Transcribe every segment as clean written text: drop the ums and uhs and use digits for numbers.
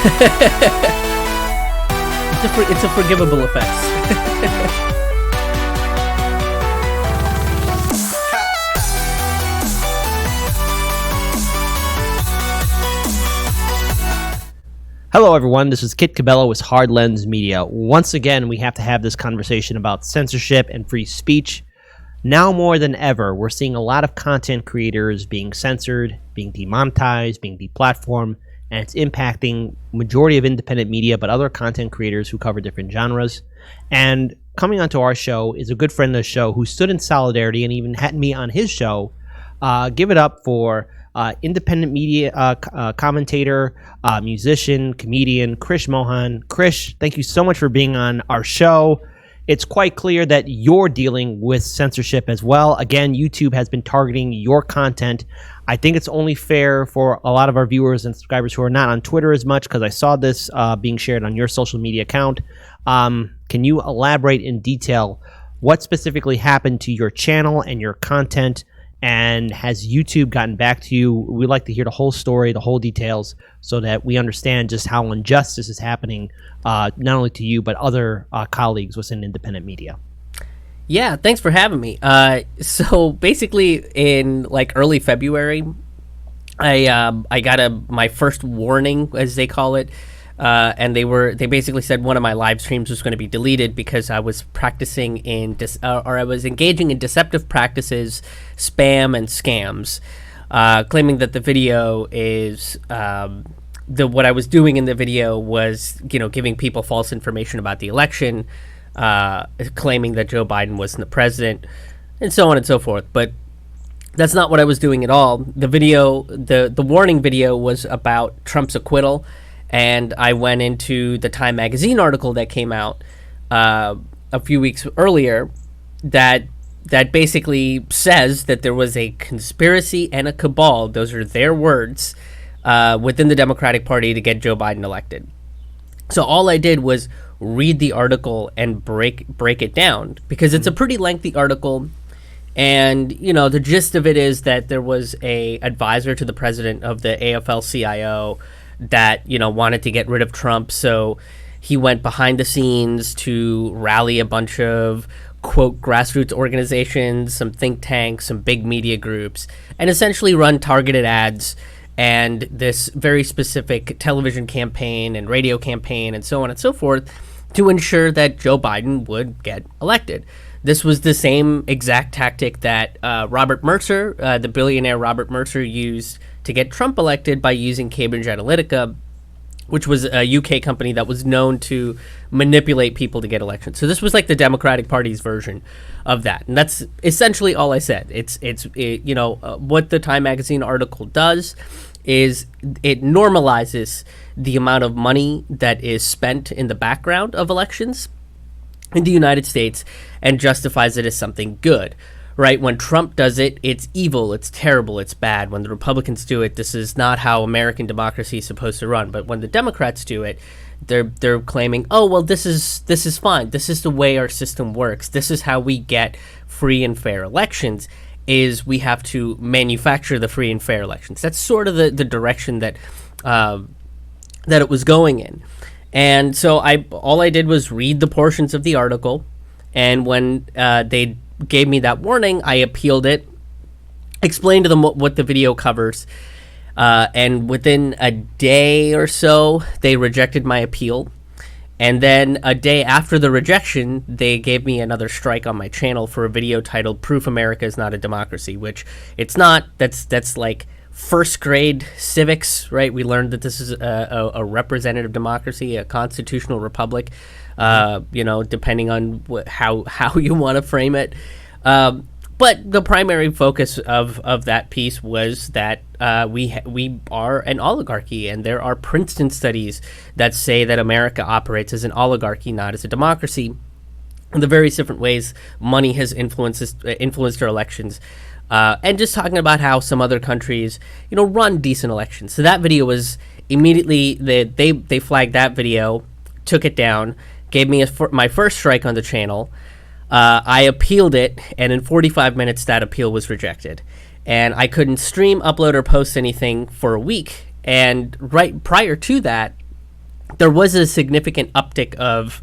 It's a forgivable offense. Hello, everyone. This is Kit Cabello with Hard Lens Media. Once again, we have to have this conversation about censorship and free speech. Now more than ever, we're seeing a lot of content creators being censored, being demonetized, being deplatformed, and it's impacting majority of independent media, but other content creators who cover different genres. And coming onto our show is a good friend of the show who stood in solidarity and even had me on his show. Give it up for independent media commentator, musician, comedian, Krish Mohan. Krish, thank you so much for being on our show. It's quite clear that you're dealing with censorship as well. Again, YouTube has been targeting your content. I think it's only fair for a lot of our viewers and subscribers who are not on Twitter as much, because I saw this being shared on your social media account. Can you elaborate in detail what specifically happened to your channel and your content? And has YouTube gotten back to you? We'd like to hear the whole story, the whole details, so that we understand just how injustice is happening, not only to you, but other colleagues within independent media. Yeah, thanks for having me. So basically, in like early February, I got my first warning, as they call it. And they basically said one of my live streams was going to be deleted because I was practicing I was engaging in deceptive practices, spam and scams, claiming that the video is what I was doing in the video was, giving people false information about the election, claiming that Joe Biden wasn't the president, and so on and so forth. But that's not what I was doing at all. The video, the warning video, was about Trump's acquittal. And I went into the Time magazine article that came out a few weeks earlier that basically says that there was a conspiracy and a cabal, those are their words, within the Democratic Party to get Joe Biden elected. So all I did was read the article and break it down, because it's a pretty lengthy article. And, the gist of it is that there was a advisor to the president of the AFL-CIO that, wanted to get rid of Trump. So he went behind the scenes to rally a bunch of, quote, grassroots organizations, some think tanks, some big media groups, and essentially run targeted ads and this very specific television campaign and radio campaign and so on and so forth to ensure that Joe Biden would get elected. This was the same exact tactic that Robert Mercer, the billionaire Robert Mercer, used to get Trump elected by using Cambridge Analytica, which was a UK company that was known to manipulate people to get elections. So this was like the Democratic Party's version of that, and that's essentially all I said. It's what the Time magazine article does is it normalizes the amount of money that is spent in the background of elections in the United States and justifies it as something good. Right? When Trump does it, it's evil, it's terrible, it's bad. When the Republicans do it, this is not how American democracy is supposed to run. But when the Democrats do it, they're claiming, oh, well, this is fine. This is the way our system works. This is how we get free and fair elections, is we have to manufacture the free and fair elections. That's sort of the direction that it was going in. And so all I did was read the portions of the article, and when they gave me that warning, I appealed it, explained to them what the video covers, and within a day or so, they rejected my appeal. And then a day after the rejection, they gave me another strike on my channel for a video titled "Proof America is Not a Democracy," which it's not. That's like first grade civics, right? We learned that this is a representative democracy, a constitutional republic, depending on how you want to frame it. But the primary focus of that piece was that we are an oligarchy, and there are Princeton studies that say that America operates as an oligarchy, not as a democracy. And the various different ways money has influenced our elections. And just talking about how some other countries, run decent elections. So that video was immediately, they flagged that video, took it down, gave me my first strike on the channel. I appealed it, and in 45 minutes, that appeal was rejected. And I couldn't stream, upload, or post anything for a week. And right prior to that, there was a significant uptick of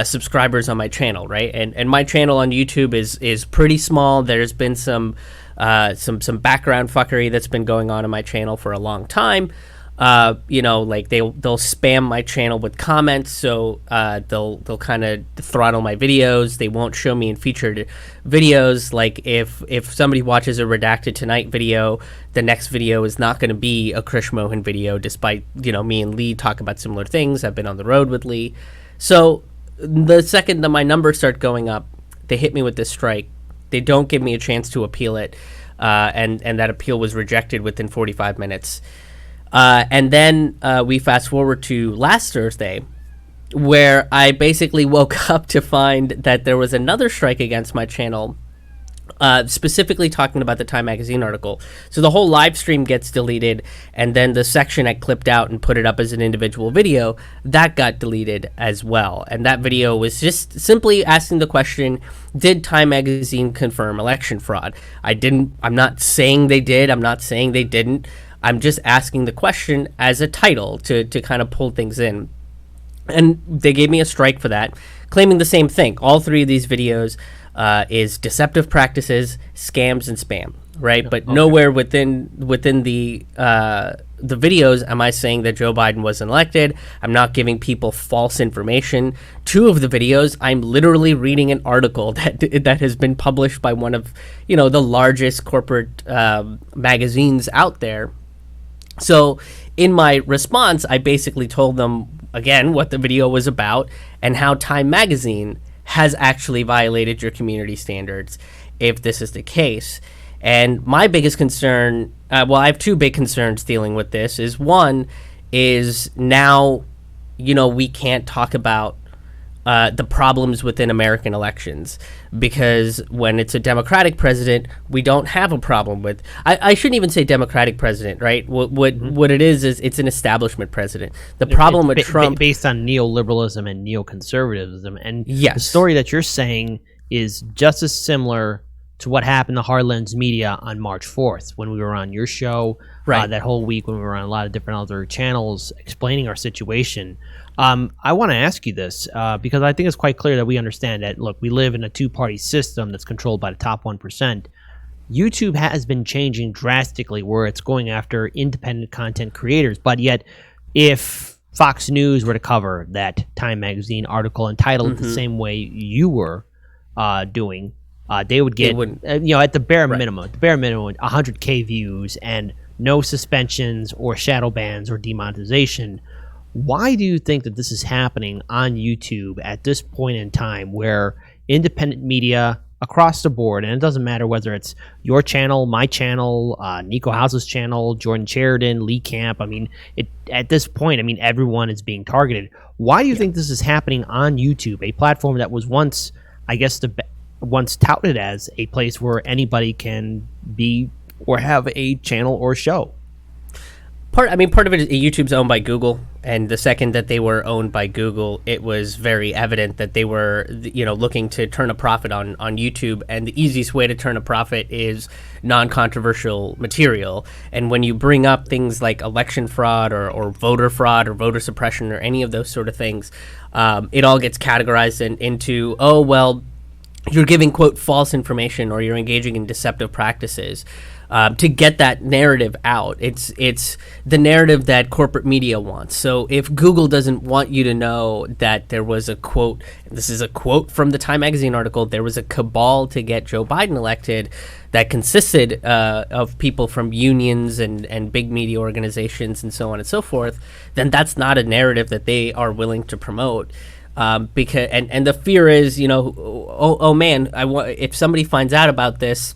subscribers on my channel, right? And my channel on YouTube is pretty small. There's been some background fuckery that's been going on in my channel for a long time. Like they'll spam my channel with comments, so they'll kind of throttle my videos. They won't show me in featured videos. Like if somebody watches a Redacted Tonight video, the next video is not going to be a Krish Mohan video, despite me and Lee talk about similar things. I've been on the road with Lee. So the second that my numbers start going up, they hit me with this strike. They don't give me a chance to appeal it, and that appeal was rejected within 45 minutes. And then we fast forward to last Thursday, where I basically woke up to find that there was another strike against my channel, specifically talking about the Time Magazine article. So the whole live stream gets deleted, and then the section I clipped out and put it up as an individual video, that got deleted as well. And that video was just simply asking the question, did Time Magazine confirm election fraud? I'm not saying they did. I'm not saying they didn't. I'm just asking the question as a title to kind of pull things in. And they gave me a strike for that, claiming the same thing. All three of these videos is deceptive practices, scams, and spam, right? But nowhere within the videos am I saying that Joe Biden wasn't elected. I'm not giving people false information. Two of the videos, I'm literally reading an article that has been published by one of the largest corporate magazines out there. So in my response, I basically told them, again, what the video was about and how Time Magazine has actually violated your community standards if this is the case. And my biggest concern, I have two big concerns dealing with this, is one is now, we can't talk about the problems within American elections, because when it's a Democratic president, we don't have a problem with. I shouldn't even say Democratic president, right? What it is it's an establishment president. The problem with Trump, based on neoliberalism and neoconservatism, and yes, the story that you're saying is just as similar to what happened to Hard Lens Media on March 4th when we were on your show, right? That whole week when we were on a lot of different other channels explaining our situation. I want to ask you this because I think it's quite clear that we understand that, look, we live in a two-party system that's controlled by the top 1%. YouTube has been changing drastically where it's going after independent content creators. But yet, if Fox News were to cover that Time Magazine article and title it the same way you were doing, they would get, at the bare minimum, 100K views and no suspensions or shadow bans or demonetization. Why do you think that this is happening on YouTube at this point in time where independent media across the board, and it doesn't matter whether it's your channel, my channel, Nico House's channel, Jordan Sheridan, Lee Camp, at this point, everyone is being targeted. Why do you think this is happening on YouTube, a platform that was once, once touted as a place where anybody can be or have a channel or show? Part of it is YouTube's owned by Google, and the second that they were owned by Google, it was very evident that they were, looking to turn a profit on YouTube, and the easiest way to turn a profit is non-controversial material. And when you bring up things like election fraud or voter fraud or voter suppression or any of those sort of things, it all gets categorized into, you're giving, quote, false information, or you're engaging in deceptive practices. To get that narrative out. It's the narrative that corporate media wants. So if Google doesn't want you to know that there was a quote, this is a quote from the Time Magazine article, there was a cabal to get Joe Biden elected that consisted of people from unions and big media organizations and so on and so forth, then that's not a narrative that they are willing to promote. Because the fear is, if somebody finds out about this,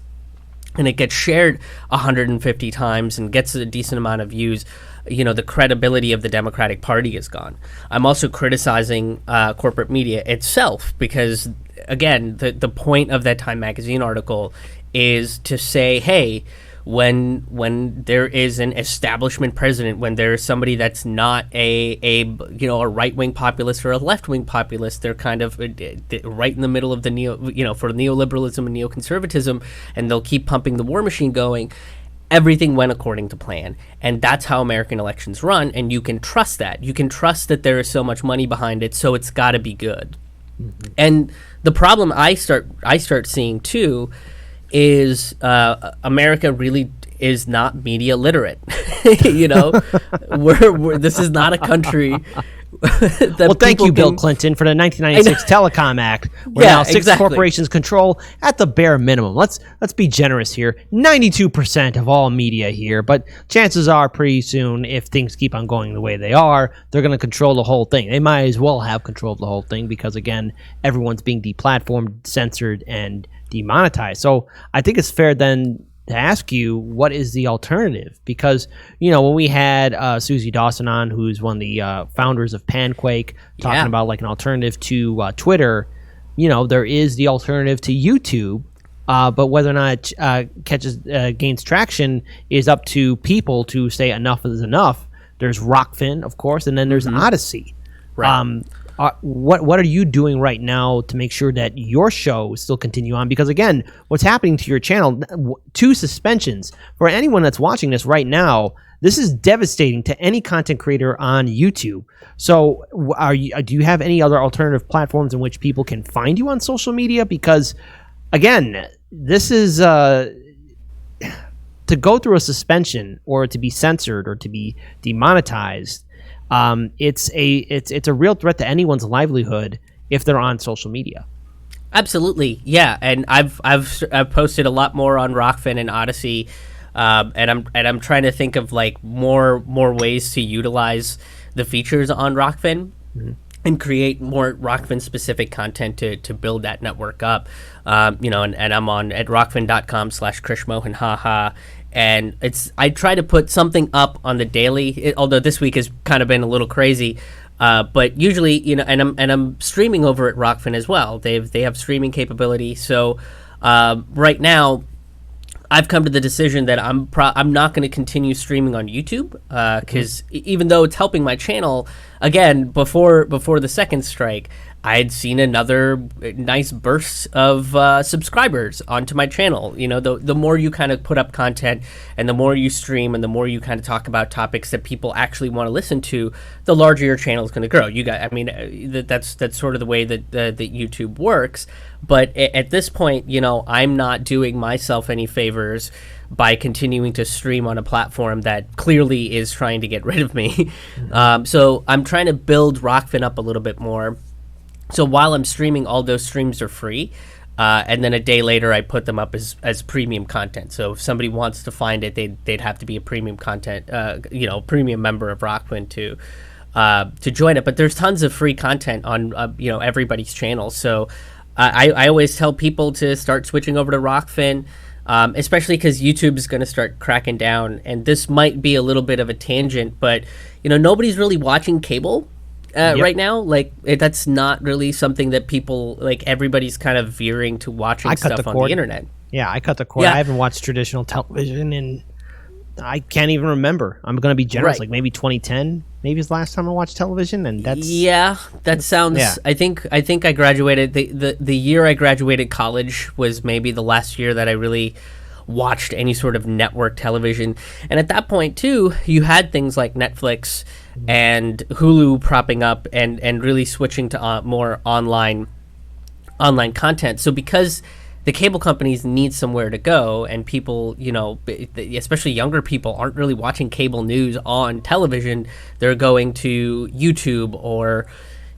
and it gets shared 150 times and gets a decent amount of views, the credibility of the Democratic Party is gone. I'm also criticizing corporate media itself because, again, the point of that Time Magazine article is to say, hey, when there is an establishment president, when there is somebody that's not a right-wing populist or a left-wing populist, they're kind of right in the middle of the for neoliberalism and neoconservatism, and they'll keep pumping the war machine going. everything went according to plan. And that's how American elections run. And you can trust that. You can trust that there is so much money behind it, so it's got to be good. Mm-hmm. And the problem I start seeing too is America really is not media literate. You know, this is not a country. Well, thank you, Bill Clinton, for the 1996 Telecom Act, where now six corporations control, at the bare minimum. Let's be generous here. 92% of all media here, but chances are pretty soon, if things keep on going the way they are, they're going to control the whole thing. They might as well have control of the whole thing because, again, everyone's being deplatformed, censored, and demonetized. So I think it's fair then to ask you, what is the alternative? Because, you know, when we had Susie Dawson on, who's one of the founders of Panquake, talking about like an alternative to Twitter, you know, there is the alternative to YouTube, but whether or not it gains traction is up to people to say enough is enough. There's Rockfin, of course, and then there's Odyssey. Right. What are you doing right now to make sure that your show still continue on? Because again, what's happening to your channel, 2 suspensions. For anyone that's watching this right now, this is devastating to any content creator on YouTube. So do you have any other alternative platforms in which people can find you on social media? Because again, this is to go through a suspension or to be censored or to be demonetized. It's a real threat to anyone's livelihood if they're on social media. Absolutely, yeah. And I've posted a lot more on Rockfin and Odyssey, and I'm trying to think of like more ways to utilize the features on Rockfin and create more Rockfin specific content to build that network up. You know, and I'm on at rockfin.com/Krish Mohan, haha. And I try to put something up on the daily, although this week has kind of been a little crazy. But usually, you know, and I'm streaming over at Rockfin as well. They have streaming capability. So right now, I've come to the decision that I'm not going to continue streaming on YouTube because even though it's helping my channel, again, before the second strike, I had seen another nice burst of subscribers onto my channel. You know, the more you kind of put up content and the more you stream and the more you kind of talk about topics that people actually want to listen to, the larger your channel is going to grow. You got, I mean, that's sort of the way that YouTube works. But at this point, you know, I'm not doing myself any favors by continuing to stream on a platform that clearly is trying to get rid of me. So I'm trying to build Rockfin up a little bit more. So while I'm streaming, all those streams are free, and then a day later I put them up as premium content. So if somebody wants to find it, they'd have to be a premium content, you know, premium member of Rockfin to join it. But there's tons of free content on you know, everybody's channel. So I always tell people to start switching over to Rockfin, especially because YouTube is going to start cracking down. And this might be a little bit of a tangent, but you know, nobody's really watching cable. Right now, like that's not really something that people like. Everybody's kind of veering to watching stuff on the internet. Yeah, I cut the cord. I haven't watched traditional television and I can't even remember. I'm going to be generous, like maybe 2010, maybe is the last time I watched television, and that's that sounds. Yeah. I think I graduated the year I graduated college was maybe the last year that I really watched any sort of network television. And at that point too, you had things like Netflix and Hulu propping up and really switching to more online content. So because the cable companies need somewhere to go, and people, you know, especially younger people, aren't really watching cable news on television, they're going to YouTube or,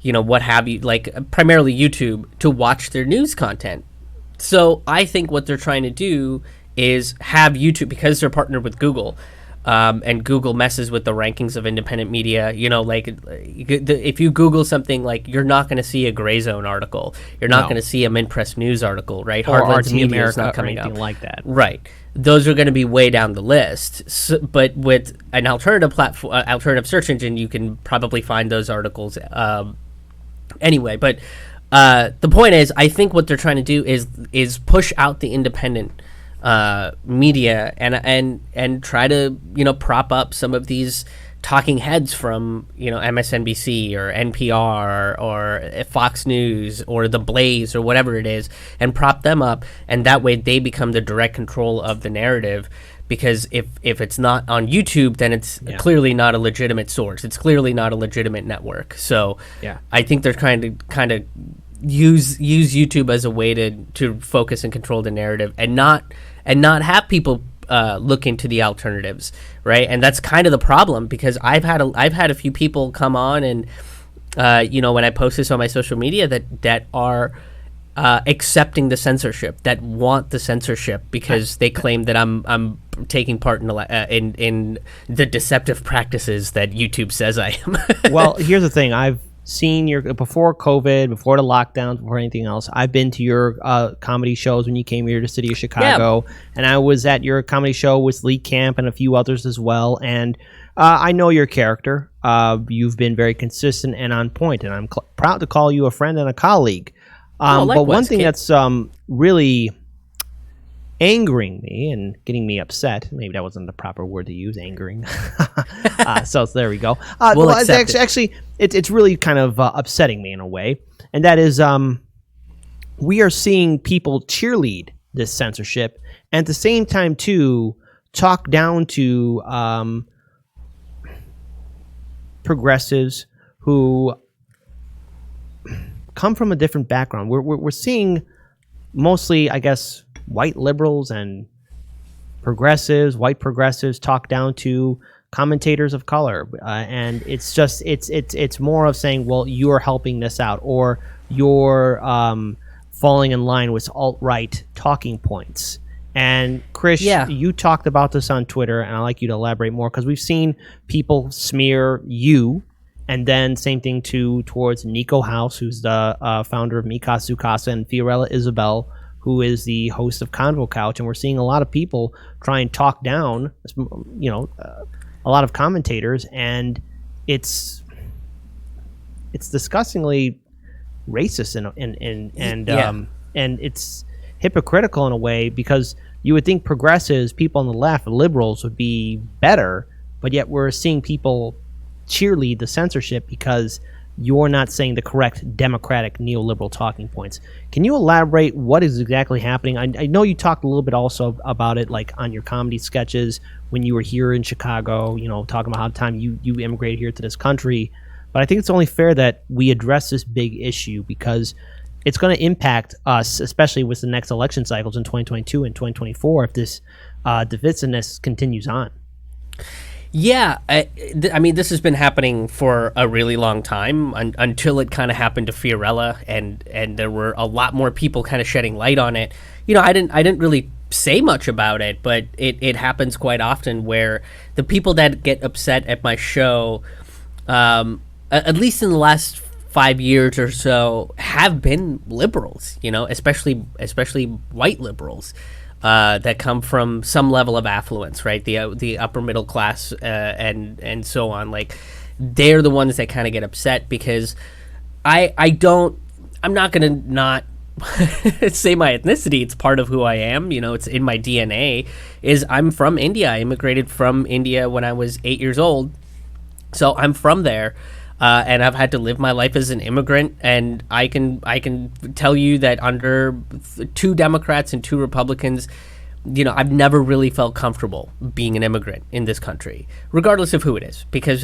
you know, what have you, like primarily YouTube, to watch their news content. So I think what they're trying to do is have YouTube, because they're partnered with Google, and Google messes with the rankings of independent media. You know, like if you Google something, like you're not going to see a Gray Zone article, you're not going to see a Mint-Press News article, right? Or Heartland's RT Media America is not coming or anything up like that, right? Those are going to be way down the list. So, but with an alternative platform, alternative search engine, you can probably find those articles anyway. But the point is, I think what they're trying to do is push out the independent media and try to, you know, prop up some of these talking heads from MSNBC or NPR or Fox News or The Blaze or whatever it is, and prop them up, and that way they become the direct control of the narrative. Because if it's not on YouTube, then it's clearly not a legitimate source. It's clearly not a legitimate network. So I think they're trying to kind of use YouTube as a way to focus and control the narrative, and not have people look into the alternatives, right? And that's kind of the problem, because I've had a few people come on and when I post this on my social media that are accepting the censorship, that want the censorship because they claim that I'm taking part in the deceptive practices that YouTube says I am. Well, here's the thing. I've seen before COVID, before the lockdowns, before anything else. I've been to your comedy shows when you came here to the city of Chicago, and I was at your comedy show with Lee Camp and a few others as well. And I know your character. You've been very consistent and on point, and I'm proud to call you a friend and a colleague. But one thing that's really angering me and getting me upset, maybe that wasn't the proper word to use, angering. So there we go. It's really kind of upsetting me in a way. And that is we are seeing people cheerlead this censorship, and at the same time, too, talk down to progressives who come from a different background. We're seeing mostly, I guess, white liberals and progressives, white progressives, talk down to commentators of color, and it's just it's more of saying, well, you're helping this out, or you're falling in line with alt-right talking points. And Krish, you talked about this on Twitter, and I'd like you to elaborate more, because we've seen people smear you. And then same thing towards Nico House, who's the founder of Mikasa Sukasa, and Fiorella Isabel, who is the host of Convo Couch. And we're seeing a lot of people try and talk down, a lot of commentators, and it's disgustingly racist and it's hypocritical in a way, because you would think progressives, people on the left, liberals, would be better, but yet we're seeing people cheerlead the censorship because you're not saying the correct democratic neoliberal talking points. Can you elaborate what is exactly happening? I know you talked a little bit also about it, like on your comedy sketches when you were here in Chicago, talking about how the time you immigrated here to this country. But I think it's only fair that we address this big issue, because it's going to impact us, especially with the next election cycles in 2022 and 2024, if this divisiveness continues on. Yeah, I mean, this has been happening for a really long time, until it kind of happened to Fiorella, and there were a lot more people kind of shedding light on it. I didn't really say much about it, but it happens quite often where the people that get upset at my show, at least in the last 5 years or so, have been liberals, especially white liberals. That come from some level of affluence, right? The upper middle class, and so on. Like, they're the ones that kind of get upset, because I'm not gonna not say my ethnicity. It's part of who I am. It's in my DNA. I'm from India. I immigrated from India when I was 8 years old, so I'm from there. And I've had to live my life as an immigrant, and I can tell you that under 2 Democrats and 2 Republicans, I've never really felt comfortable being an immigrant in this country, regardless of who it is, because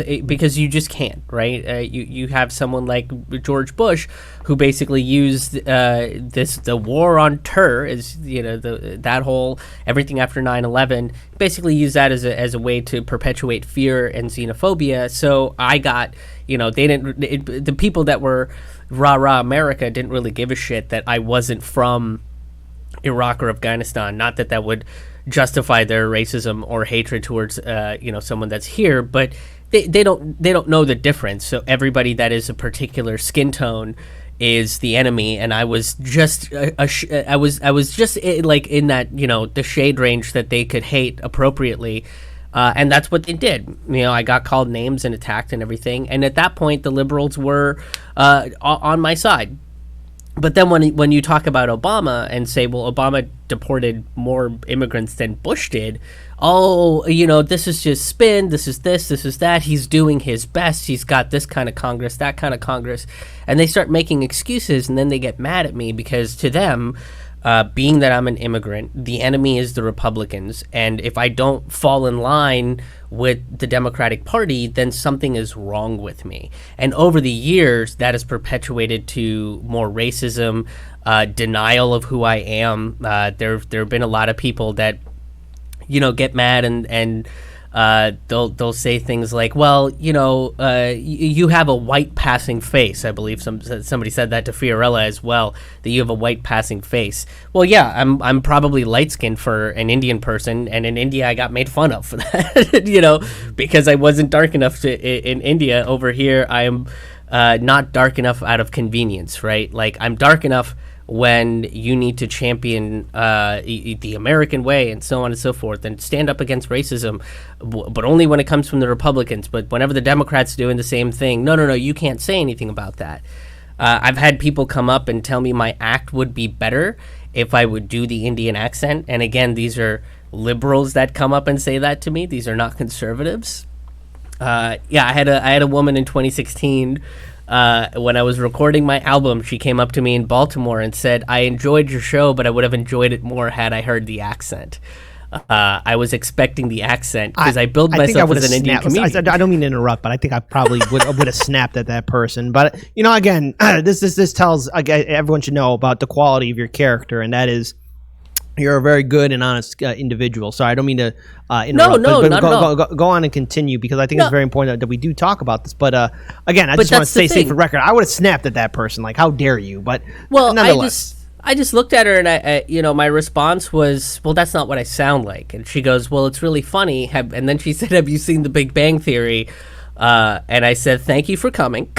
you just can't, right? You have someone like George Bush, who basically used the war on terror, as that whole everything after 9/11, basically used that as a way to perpetuate fear and xenophobia. So I got, the people that were rah America didn't really give a shit that I wasn't from Iraq or Afghanistan. Not that would justify their racism or hatred towards someone that's here, but they don't know the difference. So everybody that is a particular skin tone is the enemy, and I was just I was just like in that the shade range that they could hate appropriately. And that's what they did. I got called names and attacked and everything. And at that point, the liberals were on my side. But then when you talk about Obama and say, well, Obama deported more immigrants than Bush did, oh, this is just spin. This is this. This is that. He's doing his best. He's got this kind of Congress, that kind of Congress, and they start making excuses, and then they get mad at me because to them, being that I'm an immigrant, the enemy is the Republicans, and if I don't fall in line with the Democratic Party, then something is wrong with me. And over the years, that has perpetuated to more racism, denial of who I am. There have been a lot of people that get mad and they'll say things like, well, you have a white passing face. I believe somebody said that to Fiorella as well, that you have a white passing face. Well, yeah, I'm probably light skinned for an Indian person, and in India I got made fun of for that, because I wasn't dark enough in India. Over here I am not dark enough out of convenience, right? Like, I'm dark enough when you need to champion the American way and so on and so forth, and stand up against racism, but only when it comes from the Republicans. But whenever the Democrats doing the same thing, no, you can't say anything about that. I've had people come up and tell me my act would be better if I would do the Indian accent. And again, these are liberals that come up and say that to me. These are not conservatives. I had a woman in 2016, when I was recording my album. She came up to me in Baltimore and said, I enjoyed your show, but I would have enjoyed it more had I heard the accent. I was expecting the accent because I billed myself as an Indian comedian. I don't mean to interrupt, but I think I probably would have snapped at that person. But again, this tells everyone should know about the quality of your character, and that is, you're a very good and honest individual. So I don't mean to interrupt. No, but not at all. Go on and continue, because I think it's very important that we do talk about this. But again, I just want to say, safe for record, I would have snapped at that person. Like, how dare you? But nonetheless. I just looked at her and I my response was, well, that's not what I sound like. And she goes, well, it's really funny. And then she said, have you seen The Big Bang Theory? And I said, thank you for coming.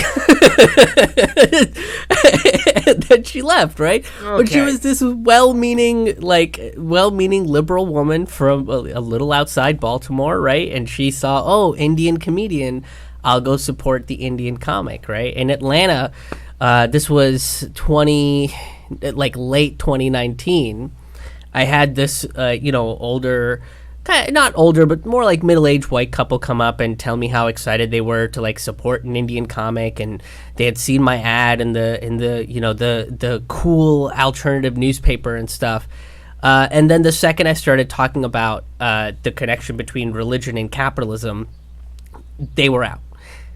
And then she left, right? Okay. But she was this well-meaning liberal woman from a little outside Baltimore, right? And she saw, oh, Indian comedian, I'll go support the Indian comic, right? In Atlanta, this was late 2019. I had this, older, not older, but more like middle-aged white couple come up and tell me how excited they were to support an Indian comic, and they had seen my ad in the cool alternative newspaper and stuff. And then the second I started talking about the connection between religion and capitalism, they were out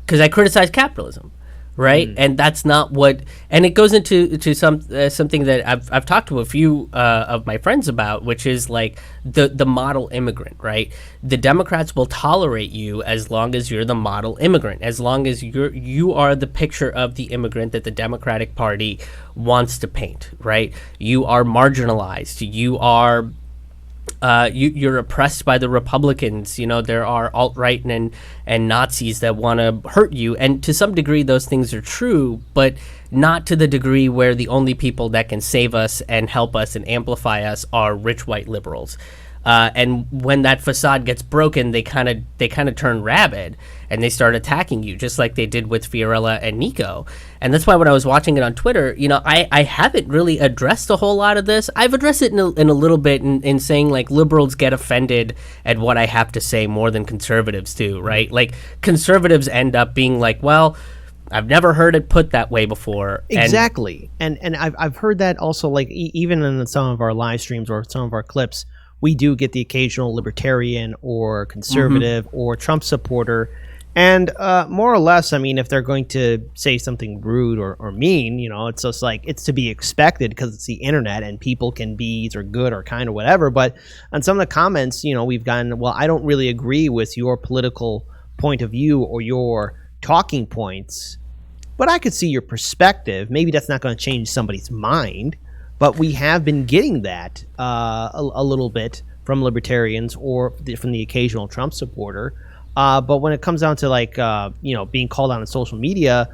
because I criticized capitalism. Right, and that's not what, and it goes into something that I've talked to a few of my friends about, which is the model immigrant. Right, the Democrats will tolerate you as long as you're the model immigrant, as long as you are the picture of the immigrant that the Democratic Party wants to paint. Right, you are marginalized. You are. You're oppressed by the Republicans. There are alt-right and Nazis that want to hurt you, and to some degree those things are true, but not to the degree where the only people that can save us and help us and amplify us are rich white liberals. And when that facade gets broken, they kind of turn rabid and they start attacking you, just like they did with Fiorella and Nico. And that's why when I was watching it on Twitter, I haven't really addressed a whole lot of this. I've addressed it in a little bit in saying liberals get offended at what I have to say more than conservatives do, right? Conservatives end up being well, I've never heard it put that way before. Exactly. And I've heard that also, even in some of our live streams or some of our clips, we do get the occasional libertarian or conservative or Trump supporter. And more or less, if they're going to say something rude or mean, it's just it's to be expected because it's the internet and people can be either good or kind or whatever. But on some of the comments, we've gotten, well, I don't really agree with your political point of view or your talking points, but I could see your perspective. Maybe that's not going to change somebody's mind. But we have been getting that a little bit from libertarians or from the occasional Trump supporter. But when it comes down to being called out on social media,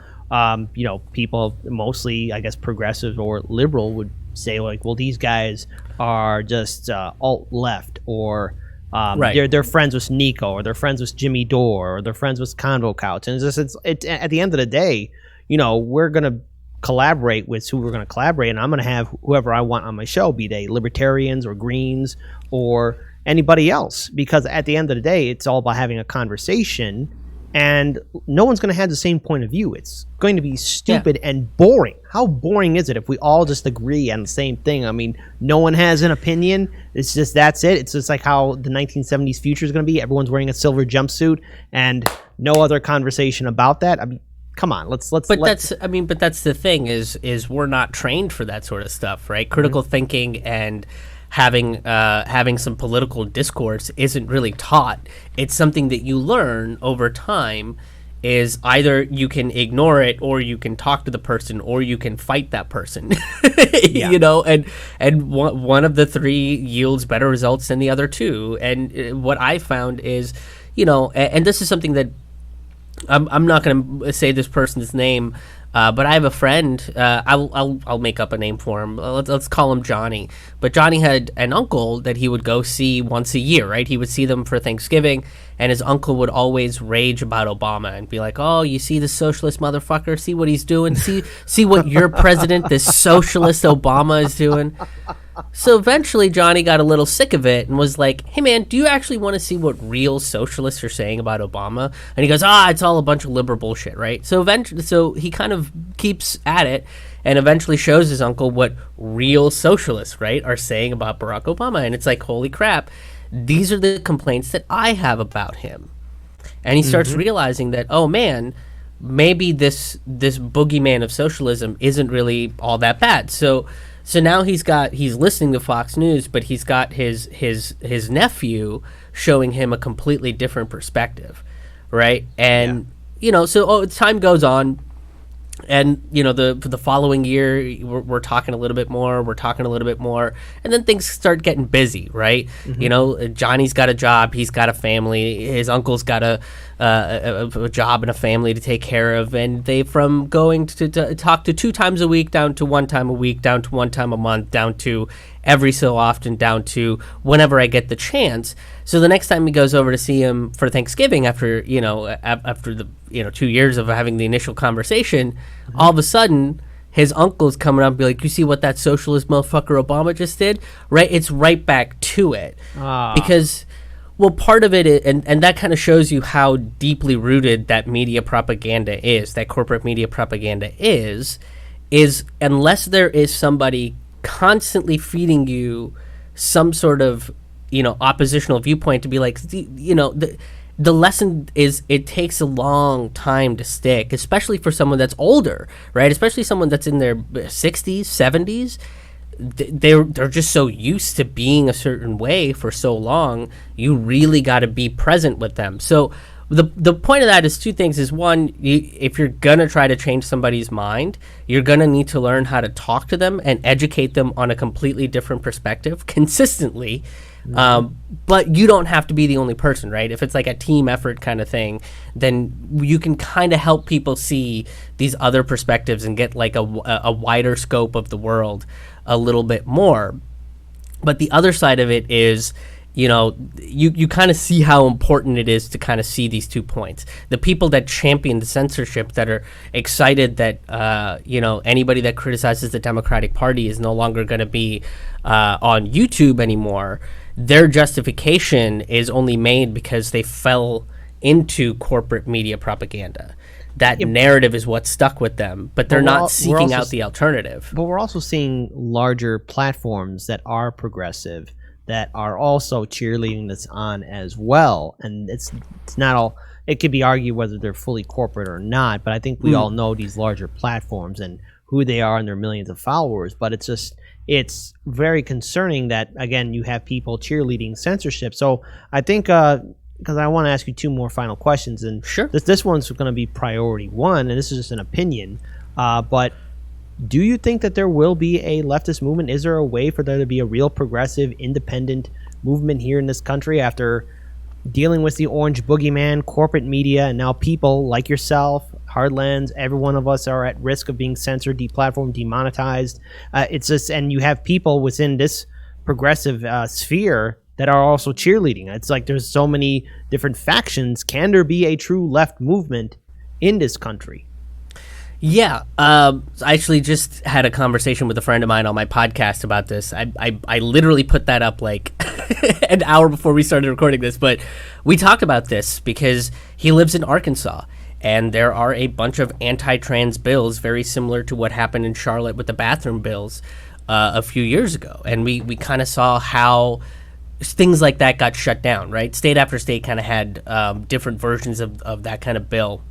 people mostly, I guess, progressive or liberal would say well, these guys are just alt left, or right. They're friends with Nico, or they're friends with Jimmy Dore, or they're friends with Condo Couch. And it's at the end of the day, we're gonna collaborate with who we're going to collaborate, and I'm going to have whoever I want on my show, be they libertarians or Greens or anybody else, because at the end of the day, it's all about having a conversation, and no one's going to have the same point of view. It's going to be stupid and boring. How boring is it if we all just agree on the same thing? I mean, no one has an opinion. It's just, that's it. It's just like how the 1970s future is going to be. Everyone's wearing a silver jumpsuit and no other conversation about that. I mean, come on, let's. But that's the thing is we're not trained for that sort of stuff, right? Critical thinking and having some political discourse isn't really taught. It's something that you learn over time. Is either you can ignore it, or you can talk to the person, or you can fight that person. You know, and one of the three yields better results than the other two. And what I found is, you know, and this is something that I'm not going to say this person's name, but I have a friend. I'll make up a name for him. Let's call him Johnny. But Johnny had an uncle that he would go see once a year, right? He would see them for Thanksgiving, and his uncle would always rage about Obama and be like, "Oh, you see the socialist motherfucker? See what he's doing? See what your president, this socialist Obama, is doing." So eventually Johnny got a little sick of it and was like, "Hey man, do you actually want to see what real socialists are saying about Obama?" And he goes, "It's all a bunch of liberal bullshit," right? So he kind of keeps at it and eventually shows his uncle what real socialists, right, are saying about Barack Obama. And it's like, holy crap, these are the complaints that I have about him. And he starts realizing that, oh man, maybe this boogeyman of socialism isn't really all that bad. So now he's listening to Fox News, but he's got his nephew showing him a completely different perspective, right? And you know, so time goes on, and you know, the following year we're talking a little bit more, and then things start getting busy, right? You know, Johnny's got a job, he's got a family, his uncle's got a job and a family to take care of, and they, from going to talk to 2 times a week down to 1 time a week, down to 1 time a month, down to every so often, down to whenever I get the chance. So the next time he goes over to see him for Thanksgiving, after the 2 years of having the initial conversation, all of a sudden his uncle's coming up and be like, "You see what that socialist motherfucker Obama just did?" Right? It's right back to it. Because, well, part of it, and that kind of shows you how deeply rooted that media propaganda is, that corporate media propaganda is unless there is somebody constantly feeding you some sort of, you know, oppositional viewpoint to be like, you know, the lesson is it takes a long time to stick, especially for someone that's older, right? Especially someone that's in their 60s, 70s. They're just so used to being a certain way for so long. You really got to be present with them. So the point of that is 2 things. Is one, if you're going to try to change somebody's mind, you're going to need to learn how to talk to them and educate them on a completely different perspective consistently. But you don't have to be the only person, right? If it's like a team effort kind of thing, then you can kind of help people see these other perspectives and get like a wider scope of the world a little bit more. But the other side of it is, you know, you kind of see how important it is to kind of see these 2 points. The people that champion the censorship, that are excited that, you know, anybody that criticizes the Democratic Party is no longer going to be on YouTube anymore. Their justification is only made because they fell into corporate media propaganda. That narrative is what stuck with them, but they're not seeking out the alternative. But we're also seeing larger platforms that are progressive, that are also cheerleading this on as well. And it's not all, it could be argued whether they're fully corporate or not, but I think we all know these larger platforms and who they are and their millions of followers. But it's very concerning that, again, you have people cheerleading censorship. So I think, because I want to ask you 2 more final questions, and sure, this one's going to be priority 1, and this is just an opinion, but do you think that there will be a leftist movement? Is there a way for there to be a real progressive, independent movement here in this country after dealing with the orange boogeyman, corporate media, and now people like yourself, Hardlands, every one of us are at risk of being censored, deplatformed, demonetized. It's just, and you have people within this progressive sphere that are also cheerleading. It's like there's so many different factions. Can there be a true left movement in this country? Yeah, I actually just had a conversation with a friend of mine on my podcast about this. I literally put that up like an hour before we started recording this, but we talked about this because he lives in Arkansas, and there are a bunch of anti-trans bills very similar to what happened in Charlotte with the bathroom bills a few years ago, and we kind of saw how things like that got shut down. Right, state after state kind of had different versions of that kind of bill.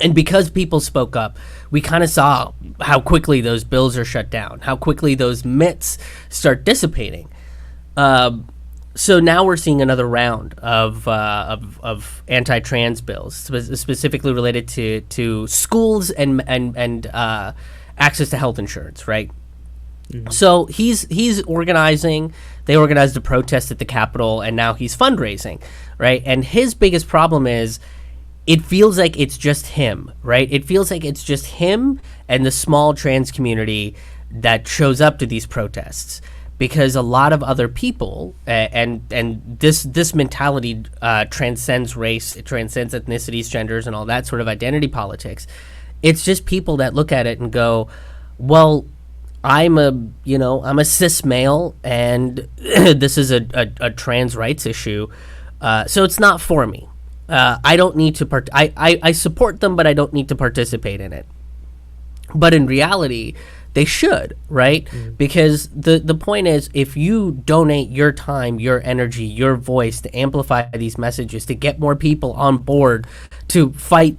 And because people spoke up, we kind of saw how quickly those bills are shut down, how quickly those myths start dissipating. So now we're seeing another round of anti-trans bills, specifically related to schools and access to health insurance, right? Mm-hmm. So he's organizing. They organized a protest at the Capitol, and now he's fundraising, right? And his biggest problem is, it feels like it's just him, right? It feels like it's just him and the small trans community that shows up to these protests, because a lot of other people, and this mentality transcends race, it transcends ethnicities, genders, and all that sort of identity politics. It's just people that look at it and go, well, I'm a cis male, and this is a trans rights issue, so it's not for me. I don't need to I support them, but I don't need to participate in it. But in reality, they should, right? Mm-hmm. Because the point is, if you donate your time, your energy, your voice to amplify these messages, to get more people on board to fight,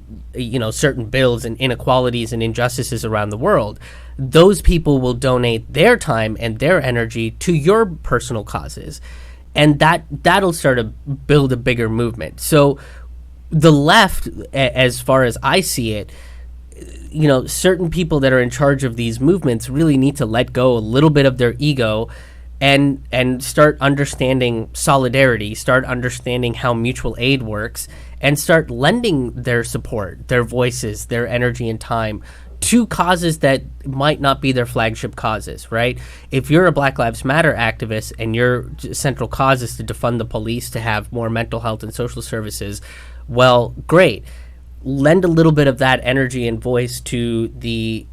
certain bills and inequalities and injustices around the world, those people will donate their time and their energy to your personal causes. And that'll start to build a bigger movement. So the left, as far as I see it, certain people that are in charge of these movements really need to let go a little bit of their ego and start understanding solidarity, start understanding how mutual aid works, and start lending their support, their voices, their energy and time to causes that might not be their flagship causes, right? If you're a Black Lives Matter activist and your central cause is to defund the police, to have more mental health and social services, well, great. Lend a little bit of that energy and voice to the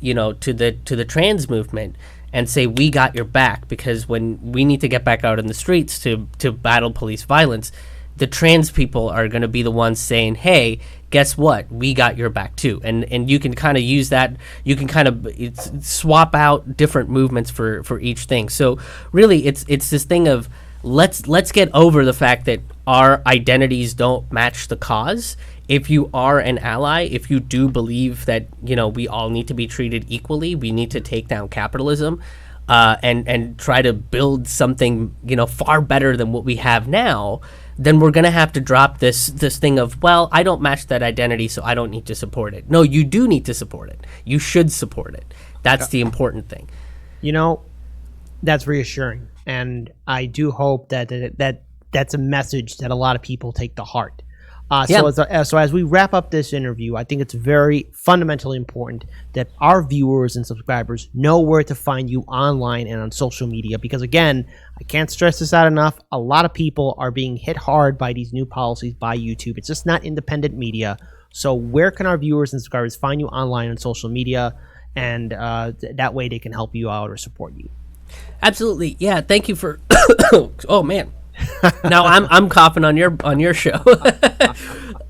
trans movement and say, we got your back, because when we need to get back out in the streets to battle police violence, the trans people are going to be the ones saying, hey, guess what? We got your back too. And you can kind of use that. You can kind of swap out different movements for each thing. So really, it's this thing of let's get over the fact that our identities don't match the cause. If you are an ally, if you do believe that, we all need to be treated equally, we need to take down capitalism, and try to build something, far better than what we have now, then we're going to have to drop this thing of, well, I don't match that identity, so I don't need to support it. No, you do need to support it. You should support it. That's the important thing. That's reassuring. And I do hope that that's a message that a lot of people take to heart. So as we wrap up this interview, I think it's very fundamentally important that our viewers and subscribers know where to find you online and on social media, because again, I can't stress this out enough. A lot of people are being hit hard by these new policies by YouTube. It's just not independent media. So where can our viewers and subscribers find you online on social media, and that way they can help you out or support you? Absolutely. Yeah. Thank you for. Oh man. Now I'm coughing on your show.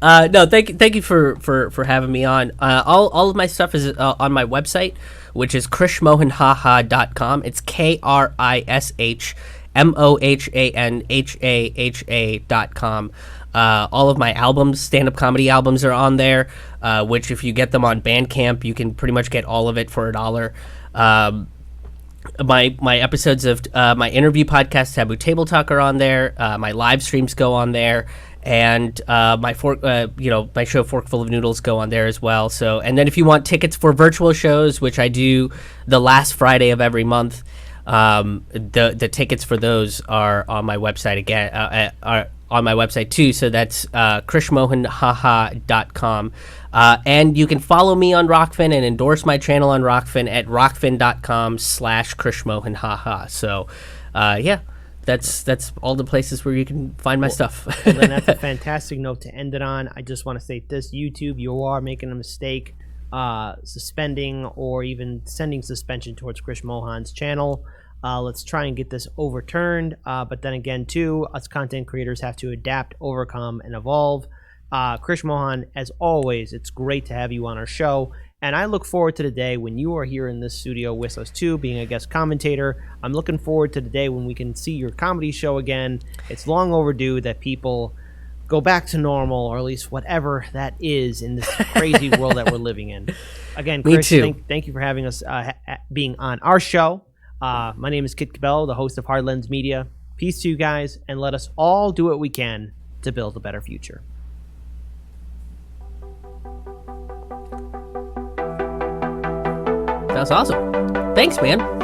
No, thank you for having me on. All of my stuff is on my website, which is krishmohanhaha.com. It's KRISHMOHANHAHA.com. All of my albums, stand-up comedy albums, are on there, which if you get them on Bandcamp, you can pretty much get all of it for $1. My episodes of my interview podcast, Taboo Table Talk, are on there. My live streams go on there, and my show Forkful of Noodles go on there as well. So, and then if you want tickets for virtual shows, which I do the last Friday of every month, the tickets for those are on my website again. Are on my website too. So that's krishmohanhaha.com. And you can follow me on Rockfin and endorse my channel on Rockfin at rockfin.com/krishmohanhaha. So, yeah, that's all the places where you can find my stuff. Well, then that's a fantastic note to end it on. I just want to say this: YouTube, you are making a mistake. suspending or even sending suspension towards Krish Mohan's channel. Let's try and get this overturned. But then again, too, us content creators have to adapt, overcome, and evolve. Krish Mohan, as always, it's great to have you on our show. And I look forward to the day when you are here in this studio with us, too, being a guest commentator. I'm looking forward to the day when we can see your comedy show again. It's long overdue that people go back to normal, or at least whatever that is in this crazy world that we're living in. Again, Krish, thank you for having us being on our show. My name is Kit Cabello, the host of Hard Lens Media. Peace to you guys, and let us all do what we can to build a better future. That's awesome. Thanks, man.